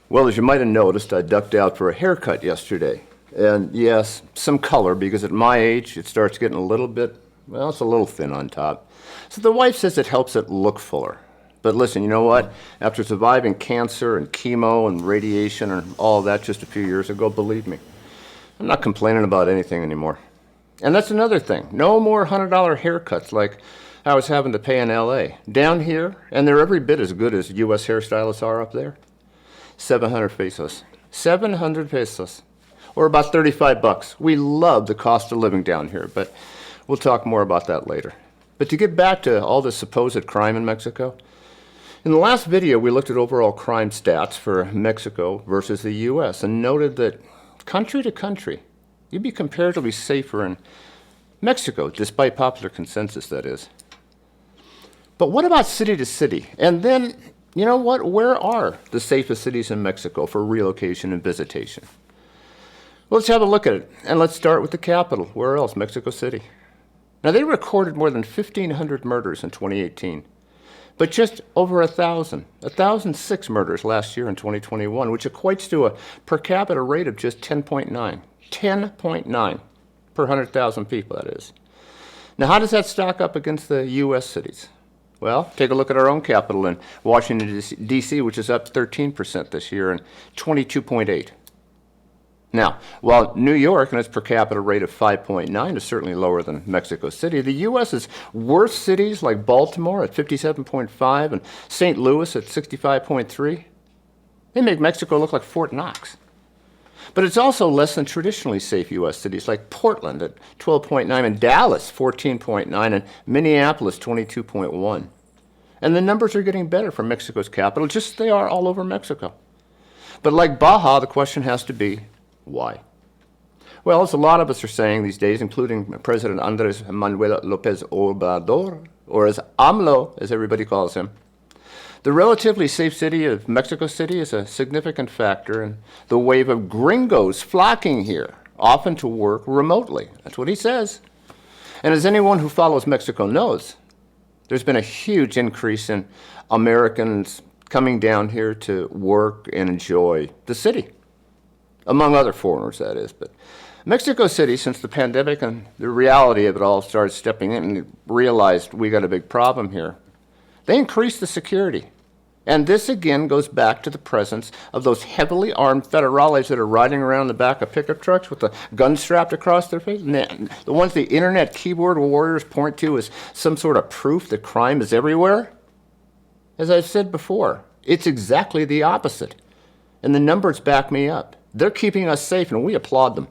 Well, as you might have noticed, I ducked out for a haircut yesterday. And yes, some color, because at my age, it starts getting a little bit, well, it's a little thin on top. So the wife says it helps it look fuller. But listen, you know what? After surviving cancer and chemo and radiation and all that just a few years ago, believe me, I'm not complaining about anything anymore. And that's another thing. No more $100 haircuts like I was having to pay in LA. Down here, and they're every bit as good as US hairstylists are up there, 700 pesos. 700 pesos. Or about 35 bucks. We love the cost of living down here, but we'll talk more about that later. But to get back to all the supposed crime in Mexico, in the last video we looked at overall crime stats for Mexico versus the US and noted that country to country, you'd be comparatively safer in Mexico, despite popular consensus, that is. But what about city to city? And then, you know what? Where are the safest cities in Mexico for relocation and visitation? Well, let's have a look at it. And let's start with the capital. Where else? Mexico City. Now, they recorded more than 1,500 murders in 2018, but just over 1,006 murders last year in 2021, which equates to a per capita rate of just 10.9. 10.9 per 100,000 people, that is. Now, how does that stack up against the U.S. cities? Well, take a look at our own capital in Washington, D.C., which is up 13% this year and 22.8. Now, while New York and its per capita rate of 5.9 is certainly lower than Mexico City, the U.S.'s worst cities like Baltimore at 57.5 and St. Louis at 65.3, they make Mexico look like Fort Knox. But it's also less than traditionally safe U.S. cities like Portland at 12.9 and Dallas 14.9 and Minneapolis 22.1. And the numbers are getting better for Mexico's capital, just as they are all over Mexico. But like Baja, the question has to be, why? Well, as a lot of us are saying these days, including President Andres Manuel Lopez Obrador, or as AMLO, as everybody calls him, the relatively safe city of Mexico City is a significant factor in the wave of gringos flocking here, often to work remotely. That's what he says. And as anyone who follows Mexico knows, there's been a huge increase in Americans coming down here to work and enjoy the city. Among other foreigners, that is. But Mexico City, since the pandemic and the reality of it all started stepping in and realized we got a big problem here, they increased the security. And this again goes back to the presence of those heavily armed federales that are riding around the back of pickup trucks with a gun strapped across their face. The ones the internet keyboard warriors point to as some sort of proof that crime is everywhere. As I've said before, it's exactly the opposite. And the numbers back me up. They're keeping us safe, and we applaud them.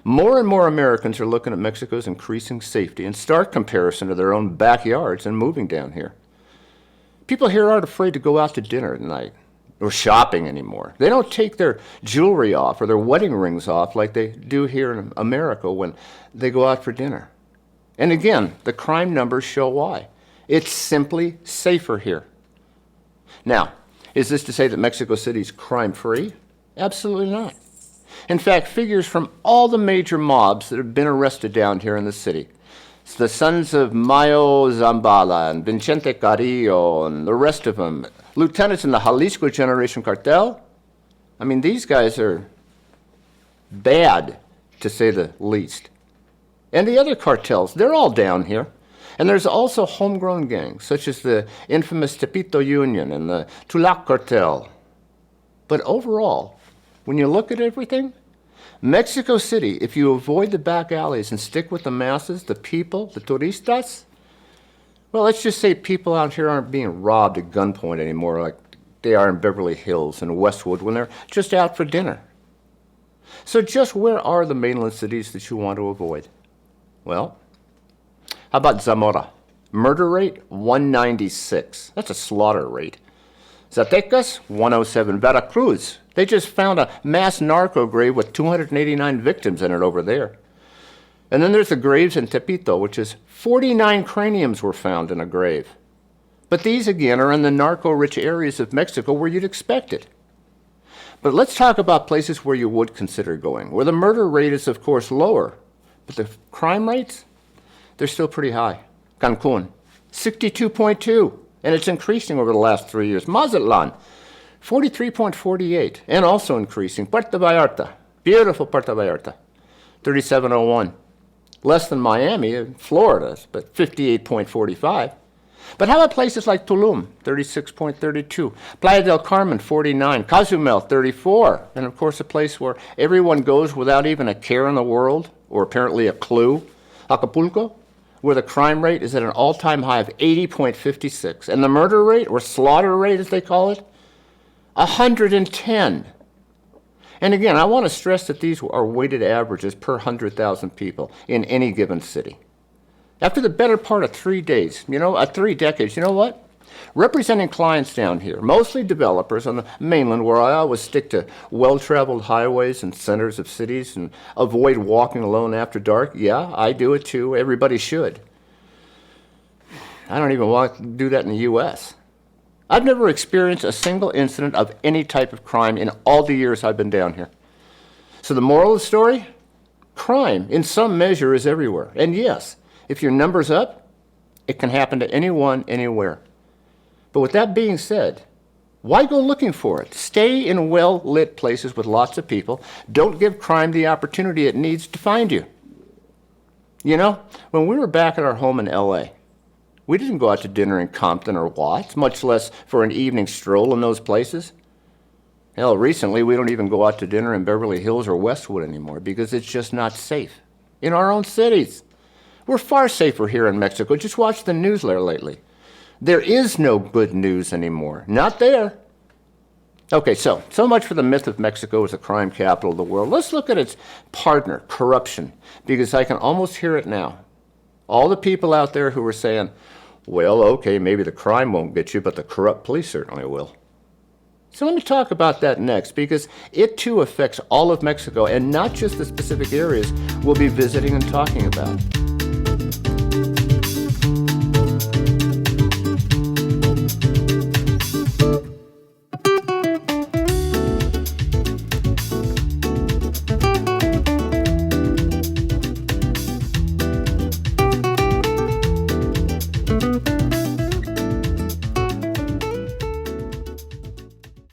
More and more Americans are looking at Mexico's increasing safety in stark comparison to their own backyards and moving down here. People here aren't afraid to go out to dinner at night or shopping anymore. They don't take their jewelry off or their wedding rings off like they do here in America when they go out for dinner. And again, the crime numbers show why. It's simply safer here. Now, is this to say that Mexico City's crime-free? Absolutely not. In fact, figures from all the major mobs that have been arrested down here in the city, it's the sons of Mayo Zambala and Vicente Carrillo and the rest of them, lieutenants in the Jalisco Generation Cartel, I mean, these guys are bad, to say the least. And the other cartels, they're all down here. And there's also homegrown gangs, such as the infamous Tepito Union and the Tulac Cartel. But overall, when you look at everything, Mexico City, if you avoid the back alleys and stick with the masses, the people, the turistas, well, let's just say people out here aren't being robbed at gunpoint anymore like they are in Beverly Hills and Westwood when they're just out for dinner. So just where are the mainland cities that you want to avoid? Well, how about Zamora? Murder rate, 196. That's a slaughter rate. Zacatecas, 107. Veracruz, they just found a mass narco grave with 289 victims in it over there. And then there's the graves in Tepito, which is 49 craniums were found in a grave. But these, again, are in the narco-rich areas of Mexico where you'd expect it. But let's talk about places where you would consider going, where the murder rate is, of course, lower, but the crime rates, they're still pretty high. Cancun, 62.2, and it's increasing over the last 3 years. Mazatlan, 43.48, and also increasing. Puerto Vallarta, beautiful Puerto Vallarta, 37.01. Less than Miami, Florida, but 58.45. But how about places like Tulum, 36.32, Playa del Carmen, 49, Cozumel, 34, and of course a place where everyone goes without even a care in the world, or apparently a clue, Acapulco, where the crime rate is at an all-time high of 80.56, and the murder rate, or slaughter rate as they call it, 110. And again, I want to stress that these are weighted averages per 100,000 people in any given city. After the better part of 3 days, 3 decades, you know what? Representing clients down here, mostly developers on the mainland where I always stick to well-traveled highways and centers of cities and avoid walking alone after dark. Yeah, I do it too. Everybody should. I don't even want to do that in the U.S. I've never experienced a single incident of any type of crime in all the years I've been down here. So the moral of the story? Crime, in some measure, is everywhere. And yes, if your number's up, it can happen to anyone, anywhere. But with that being said, why go looking for it? Stay in well-lit places with lots of people. Don't give crime the opportunity it needs to find you. When we were back at our home in L.A., we didn't go out to dinner in Compton or Watts, much less for an evening stroll in those places. Hell, recently we don't even go out to dinner in Beverly Hills or Westwood anymore because it's just not safe. In our own cities. We're far safer here in Mexico. Just watch the news there lately. There is no good news anymore. Not there. Okay, so much for the myth of Mexico as the crime capital of the world. Let's look at its partner, corruption, because I can almost hear it now. All the people out there who are saying, well, okay, maybe the crime won't get you, but the corrupt police certainly will. So let me talk about that next, because it too affects all of Mexico, and not just the specific areas we'll be visiting and talking about.